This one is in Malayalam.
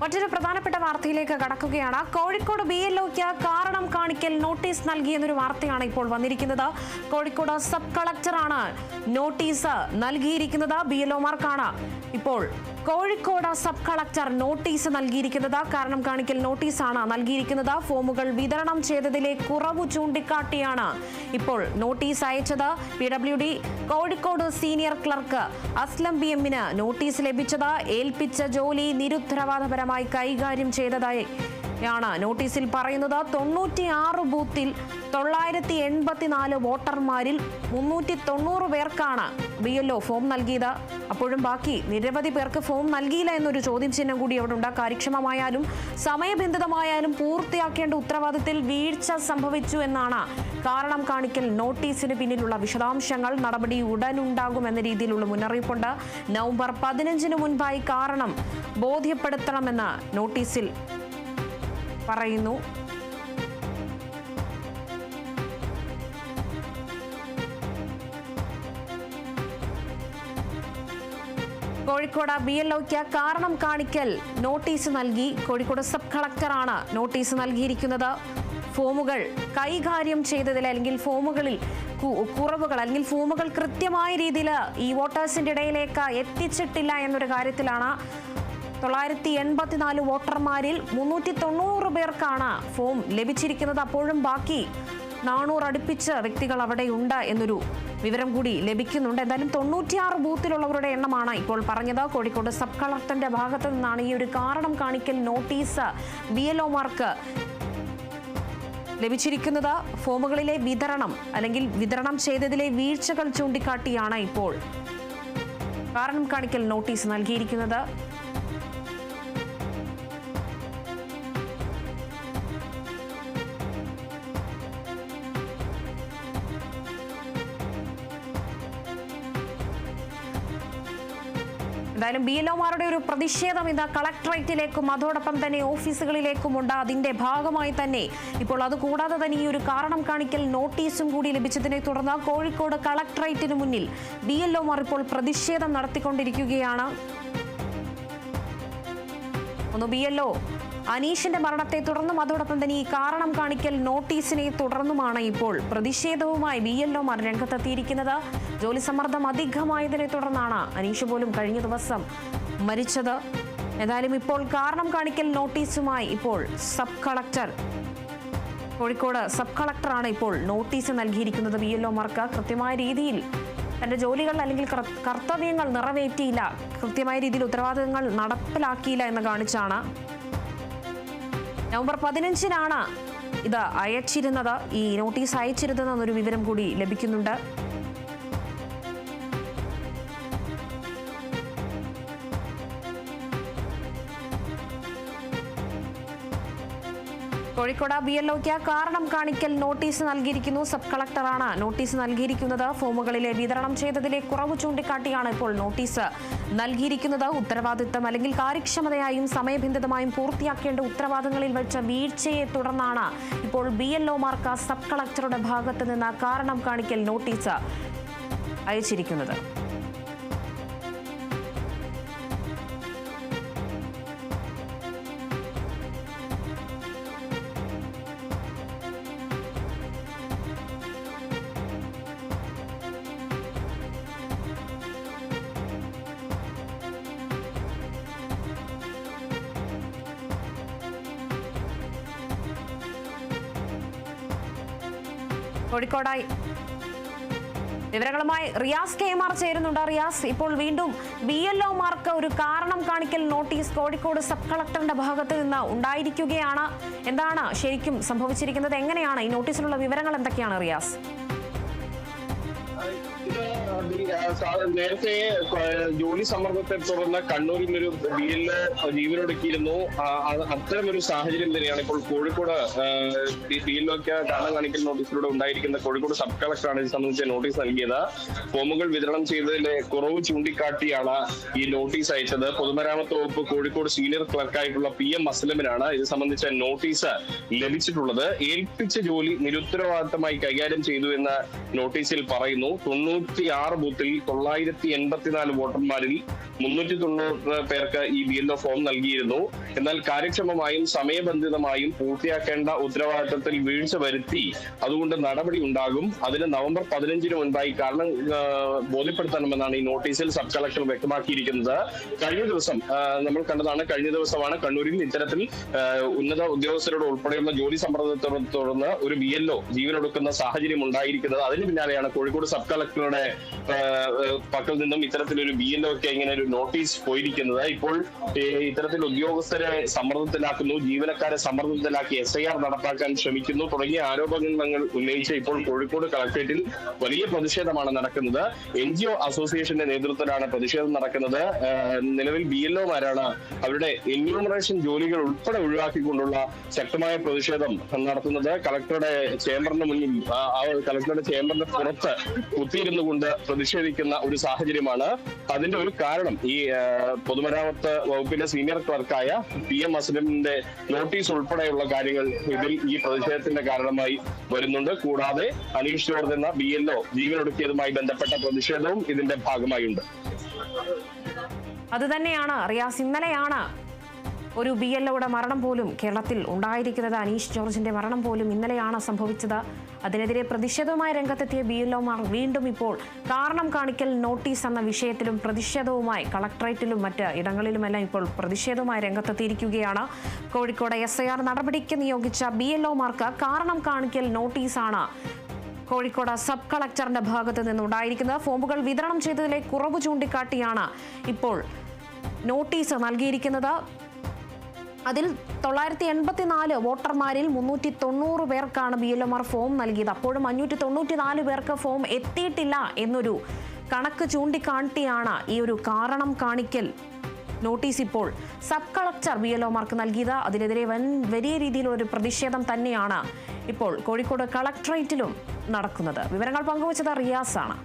മറ്റൊരു പ്രധാനപ്പെട്ട വാർത്തയിലേക്ക് കടക്കുകയാണ്. കോഴിക്കോട് BLOയ്ക്ക് കാരണം കാണിക്കൽ നോട്ടീസ് നൽകിയെന്നൊരു വാർത്തയാണ് ഇപ്പോൾ വന്നിരിക്കുന്നത്. കോഴിക്കോട് സബ് കളക്ടറാണ് നോട്ടീസ് നൽകിയിരിക്കുന്നത്. BLOമാർക്കാണ് ഇപ്പോൾ കോഴിക്കോട് സബ് കളക്ടർ നോട്ടീസ് നൽകിയിരിക്കുന്നത്. കാരണം കാണിക്കൽ നോട്ടീസാണ് നൽകിയിരിക്കുന്നത്. ഫോമുകൾ വിതരണം ചെയ്തതിലെ കുറവ് ചൂണ്ടിക്കാട്ടിയാണ് ഇപ്പോൾ നോട്ടീസ് അയച്ചത്. PWD Kozhikode senior clerk Aslam BMന് നോട്ടീസ് ലഭിച്ചത്. ഏൽപ്പിച്ച ജോലി നിരുത്തരവാദപരമായി കൈകാര്യം ചെയ്തതായി നോട്ടീസിൽ പറയുന്നത്. 96 ബൂത്തിൽ 984 വോട്ടർമാരിൽ 390 പേർക്കാണ് BLO ഫോം നൽകിയത്. അപ്പോഴും ബാക്കി നിരവധി പേർക്ക് ഫോം നൽകിയില്ല എന്നൊരു ചോദ്യം ചിഹ്നം കൂടി അവിടെ ഉണ്ട്. കാര്യക്ഷമമായാലും സമയബന്ധിതമായാലും പൂർത്തിയാക്കേണ്ട ഉത്തരവാദിത്തത്തിൽ വീഴ്ച സംഭവിച്ചു എന്നാണ് കാരണം കാണിക്കൽ നോട്ടീസിന് പിന്നിലുള്ള വിശദാംശങ്ങൾ. നടപടി ഉടനുണ്ടാകുമെന്ന രീതിയിലുള്ള മുന്നറിയിപ്പുണ്ട്. നവംബർ 15 മുൻപായി കാരണം ബോധ്യപ്പെടുത്തണമെന്ന് നോട്ടീസിൽ പറയുന്നു. കോഴിക്കോട് BLOയ്ക്ക് കാരണം കാണിക്കൽ നോട്ടീസ് നൽകി. കോഴിക്കോട് സബ് കളക്ടറാണ് നോട്ടീസ് നൽകിയിരിക്കുന്നത്. ഫോമുകൾ കൈകാര്യം ചെയ്തതിൽ അല്ലെങ്കിൽ ഫോമുകളിൽ കുറവുകൾ അല്ലെങ്കിൽ ഫോമുകൾ കൃത്യമായ രീതിയിൽ ഈ വോട്ടേഴ്സിന്റെ ഇടയിലേക്ക് എത്തിച്ചിട്ടില്ല എന്നൊരു കാര്യത്തിലാണ് 984 വോട്ടർമാരിൽ 390 പേർക്കാണ് ഫോം ലഭിച്ചിരിക്കുന്നത്. അപ്പോഴും ബാക്കി 400 അടുപ്പിച്ച് വ്യക്തികൾ അവിടെയുണ്ട് എന്നൊരു വിവരം കൂടി ലഭിക്കുന്നുണ്ട്. എന്തായാലും 96 ബൂത്തിലുള്ളവരുടെ എണ്ണമാണ് ഇപ്പോൾ പറഞ്ഞത്. കോഴിക്കോട് സബ് കളക്ടറിന്റെ ഭാഗത്തു നിന്നാണ് ഈ ഒരു കാരണം കാണിക്കൽ നോട്ടീസ് BLOമാർക്ക് ലഭിച്ചിരിക്കുന്നത്. ഫോമുകളിലെ വിതരണം അല്ലെങ്കിൽ വിതരണം ചെയ്തതിലെ വീഴ്ചകൾ ചൂണ്ടിക്കാട്ടിയാണ് ഇപ്പോൾ കാരണം കാണിക്കൽ നോട്ടീസ് നൽകിയിരിക്കുന്നത്. എന്തായാലും BLOമാരുടെ ഒരു പ്രതിഷേധം ഇന്ന് കളക്ടറേറ്റിലേക്കും അതോടൊപ്പം തന്നെ ഓഫീസുകളിലേക്കുമുണ്ട്. അതിന്റെ ഭാഗമായി തന്നെ ഇപ്പോൾ അതുകൂടാതെ തന്നെ ഈ ഒരു കാരണം കാണിക്കൽ നോട്ടീസും കൂടി ലഭിച്ചതിനെ തുടർന്ന് കോഴിക്കോട് കളക്ടറേറ്റിന് മുന്നിൽ BLOമാർ ഇപ്പോൾ പ്രതിഷേധം നടത്തിക്കൊണ്ടിരിക്കുകയാണ്. BLO അനീഷിന്റെ മരണത്തെ തുടർന്നും അതോടൊപ്പം തന്നെ ഈ കാരണം കാണിക്കൽ നോട്ടീസിനെ തുടർന്നുമാണ് ഇപ്പോൾ പ്രതിഷേധവുമായി BLOമാർ രംഗത്തെത്തിയിരിക്കുന്നത്. ജോലി സമ്മർദ്ദം അധികമായതിനെ തുടർന്നാണ് അനീഷ് പോലും കഴിഞ്ഞ ദിവസം മരിച്ചത്. എന്തായാലും ഇപ്പോൾ കാരണം കാണിക്കൽ നോട്ടീസുമായി ഇപ്പോൾ സബ് കളക്ടർ കോഴിക്കോട് സബ് കളക്ടറാണ് ഇപ്പോൾ നോട്ടീസ് നൽകിയിരിക്കുന്നത്. BLOമാർക്ക് കൃത്യമായ രീതിയിൽ തന്റെ ജോലികൾ അല്ലെങ്കിൽ കർത്തവ്യങ്ങൾ നിറവേറ്റിയില്ല, കൃത്യമായ രീതിയിൽ ഉത്തരവാദിത്തങ്ങൾ നടപ്പിലാക്കിയില്ല എന്ന് കാണിച്ചാണ് നവംബർ 15 ഇത് അയച്ചിരുന്നത്. ഈ നോട്ടീസ് അയച്ചിരുന്നതെന്നൊരു വിവരം കൂടി ലഭിക്കുന്നുണ്ട്. കോഴിക്കോട് BLOയ്ക്ക് കാരണം കാണിക്കൽ നോട്ടീസ് നൽകിയിരിക്കുന്നു. സബ് കളക്ടറാണ് നോട്ടീസ് നൽകിയിരിക്കുന്നത്. ഫോമുകളിലെ വിതരണം ചെയ്തതിലെ കുറവ് ചൂണ്ടിക്കാട്ടിയാണ് ഇപ്പോൾ നോട്ടീസ് നൽകിയിരിക്കുന്നത്. ഉത്തരവാദിത്തം അല്ലെങ്കിൽ കാര്യക്ഷമതയായും സമയബന്ധിതമായും പൂർത്തിയാക്കേണ്ട ഉത്തരവാദിത്തങ്ങളിൽ വെച്ച വീഴ്ചയെ തുടർന്നാണ് ഇപ്പോൾ BLOമാർക്ക് സബ് കളക്ടറുടെ ഭാഗത്ത് നിന്ന് കാരണം കാണിക്കൽ നോട്ടീസ് അയച്ചിരിക്കുന്നത്. കോഴിക്കോടായി വിവരങ്ങളുമായി റിയാസ് KMR ചേരുന്നുണ്ട്. റിയാസ്, ഇപ്പോൾ വീണ്ടും BLOമാർക്ക് ഒരു കാരണം കാണിക്കൽ നോട്ടീസ് കോഴിക്കോട് സബ് കളക്ടറിന്റെ ഭാഗത്ത് നിന്ന് ഉണ്ടായിരിക്കുകയാണ്. എന്താണ് ശരിക്കും സംഭവിച്ചിരിക്കുന്നത്? എങ്ങനെയാണ് ഈ നോട്ടീസിലുള്ള വിവരങ്ങൾ എന്തൊക്കെയാണ് റിയാസ്? നേരത്തെ ജോലി സമ്മർദ്ദത്തെ തുടർന്ന് കണ്ണൂരിൽ ഒരു BLO ജീവനൊടുക്കിയിരുന്നു. അത്തരമൊരു സാഹചര്യം തന്നെയാണ് ഇപ്പോൾ കോഴിക്കോട് BLOയ്ക്ക് കാരണം കാണിക്കൽ നോട്ടീസിലൂടെ ഉണ്ടായിരിക്കുന്ന. കോഴിക്കോട് സബ് കളക്ടറാണ് ഇത് സംബന്ധിച്ച് നോട്ടീസ് നൽകിയത്. ഫോമുകൾ വിതരണം ചെയ്തതിലെ കുറവ് ചൂണ്ടിക്കാട്ടിയാണ് ഈ നോട്ടീസ് അയച്ചത്. പൊതുമരാമത്ത് വകുപ്പ് കോഴിക്കോട് സീനിയർ ക്ലർക്കായിട്ടുള്ള PM അസ്ലമിനാണ് ഇത് സംബന്ധിച്ച നോട്ടീസ് ലഭിച്ചിട്ടുള്ളത്. ഏൽപ്പിച്ച ജോലി നിരുത്തരവാദിത്തമായി കൈകാര്യം ചെയ്തു എന്ന നോട്ടീസിൽ പറയുന്നു. 96 ബൂത്തിൽ 984 വോട്ടർമാരിൽ 390 പേർക്ക് ഈ BLO ഫോം നൽകിയിരുന്നു. എന്നാൽ കാര്യക്ഷമമായും സമയബന്ധിതമായും പൂർത്തിയാക്കേണ്ട ഉത്തരവാദിത്തത്തിൽ വീഴ്ച വരുത്തി അതുകൊണ്ട് നടപടി ഉണ്ടാകും. അതിന് നവംബർ 15-ന് മുൻപായി കാരണം ബോധ്യപ്പെടുത്തണമെന്നാണ് ഈ നോട്ടീസിൽ സബ് കളക്ടർ വ്യക്തമാക്കിയിരിക്കുന്നത്. കഴിഞ്ഞ ദിവസം നമ്മൾ കണ്ടതാണ്, കഴിഞ്ഞ ദിവസമാണ് കണ്ണൂരിൽ ഇത്തരത്തിൽ ഉന്നത ഉദ്യോഗസ്ഥരോട് ഉൾപ്പെടെയുള്ള ജോലി സമ്മർദ്ദത്തെ തുടർന്ന് ഒരു BLO ജീവനൊടുക്കുന്ന സാഹചര്യം ഉണ്ടായിരിക്കുന്നത്. അതിന് പിന്നാലെയാണ് കോഴിക്കോട് സബ് കളക്ടറുടെ പക്കൽ നിന്നും ഇത്തരത്തിലൊരു BLOക്ക് ഇങ്ങനെ ഒരു നോട്ടീസ് പോയിരിക്കുന്നത്. ഇപ്പോൾ ഇത്തരത്തിൽ ഉദ്യോഗസ്ഥരെ സമ്മർദ്ദത്തിലാക്കുന്നു, ജീവനക്കാരെ സമ്മർദ്ദത്തിലാക്കി SIR നടപ്പാക്കാൻ ശ്രമിക്കുന്നു തുടങ്ങിയ ആരോപണങ്ങൾ ഉന്നയിച്ച് ഇപ്പോൾ കോഴിക്കോട് കളക്ടറേറ്റിൽ വലിയ പ്രതിഷേധമാണ് നടക്കുന്നത്. NGO അസോസിയേഷന്റെ നേതൃത്വത്തിലാണ് പ്രതിഷേധം നടക്കുന്നത്. നിലവിൽ BLOമാരാണ് അവരുടെ എന്യൂമറേഷൻ ജോലികൾ ഉൾപ്പെടെ ഒഴിവാക്കിക്കൊണ്ടുള്ള ശക്തമായ പ്രതിഷേധം നടത്തുന്നത്. കളക്ടറുടെ ചേംബറിന് മുന്നിൽ, കളക്ടറുടെ ചേംബറിന്റെ പുറത്ത് കുത്തിയിരുന്നു കൊണ്ട് പ്രതിഷേധിക്കുന്ന ഒരു സാഹചര്യമാണ്. അതിന്റെ ഒരു കാരണം ഈ പൊതുമരാമത്ത് വകുപ്പിന്റെ സീനിയർ ക്ലർക്കായ PM അസ്ലമിന്റെ നോട്ടീസ് ഉൾപ്പെടെയുള്ള കാര്യങ്ങൾ ഇതിൽ ഈ പ്രതിഷേധത്തിന്റെ കാരണമായി വരുന്നുണ്ട്. കൂടാതെ അനീഷ് ജോർജ് എന്ന BLO ജീവനൊടുക്കിയതുമായി ബന്ധപ്പെട്ട പ്രതിഷേധവും ഇതിന്റെ ഭാഗമായുണ്ട്. അതുതന്നെയാണ് റിയാസ്, ഇന്നലെയാണ് ഒരു BLOയുടെ മരണം പോലും കേരളത്തിൽ ഉണ്ടായിരിക്കുന്നത്. അനീഷ് ജോർജിന്റെ മരണം പോലും ഇന്നലെയാണ് സംഭവിച്ചത്. അതിനെതിരെ പ്രതിഷേധവുമായി രംഗത്തെത്തിയ BLOമാർ വീണ്ടും ഇപ്പോൾ കാരണം കാണിക്കൽ നോട്ടീസ് എന്ന വിഷയത്തിലും പ്രതിഷേധവുമായി കളക്ടറേറ്റിലും മറ്റ് ഇടങ്ങളിലുമെല്ലാം ഇപ്പോൾ പ്രതിഷേധവുമായി രംഗത്തെത്തിയിരിക്കുകയാണ്. കോഴിക്കോട് SIR നടപടിക്ക് നിയോഗിച്ച BLOമാർക്ക് കാരണം കാണിക്കൽ നോട്ടീസാണ് കോഴിക്കോട് സബ് കളക്ടറിന്റെ ഭാഗത്ത് നിന്നുണ്ടായിരിക്കുന്നത്. ഫോമുകൾ വിതരണം ചെയ്തതിലെ കുറവ് ചൂണ്ടിക്കാട്ടിയാണ് ഇപ്പോൾ നോട്ടീസ് നൽകിയിരിക്കുന്നത്. അതിൽ 984 വോട്ടർമാരിൽ 390 പേർക്കാണ് BLOമാർ ഫോം നൽകിയത്. അപ്പോഴും 594 പേർക്ക് ഫോം എത്തിയിട്ടില്ല എന്നൊരു കണക്ക് ചൂണ്ടിക്കാട്ടിയാണ് ഈ ഒരു കാരണം കാണിക്കൽ നോട്ടീസ് ഇപ്പോൾ സബ് കളക്ടർ BLOമാർക്ക് നൽകിയത്. അതിനെതിരെ വലിയ രീതിയിലൊരു പ്രതിഷേധം തന്നെയാണ് ഇപ്പോൾ കോഴിക്കോട് കളക്ടറേറ്റിലും നടക്കുന്നത്. വിവരങ്ങൾ പങ്കുവച്ചത് റിയാസാണ്.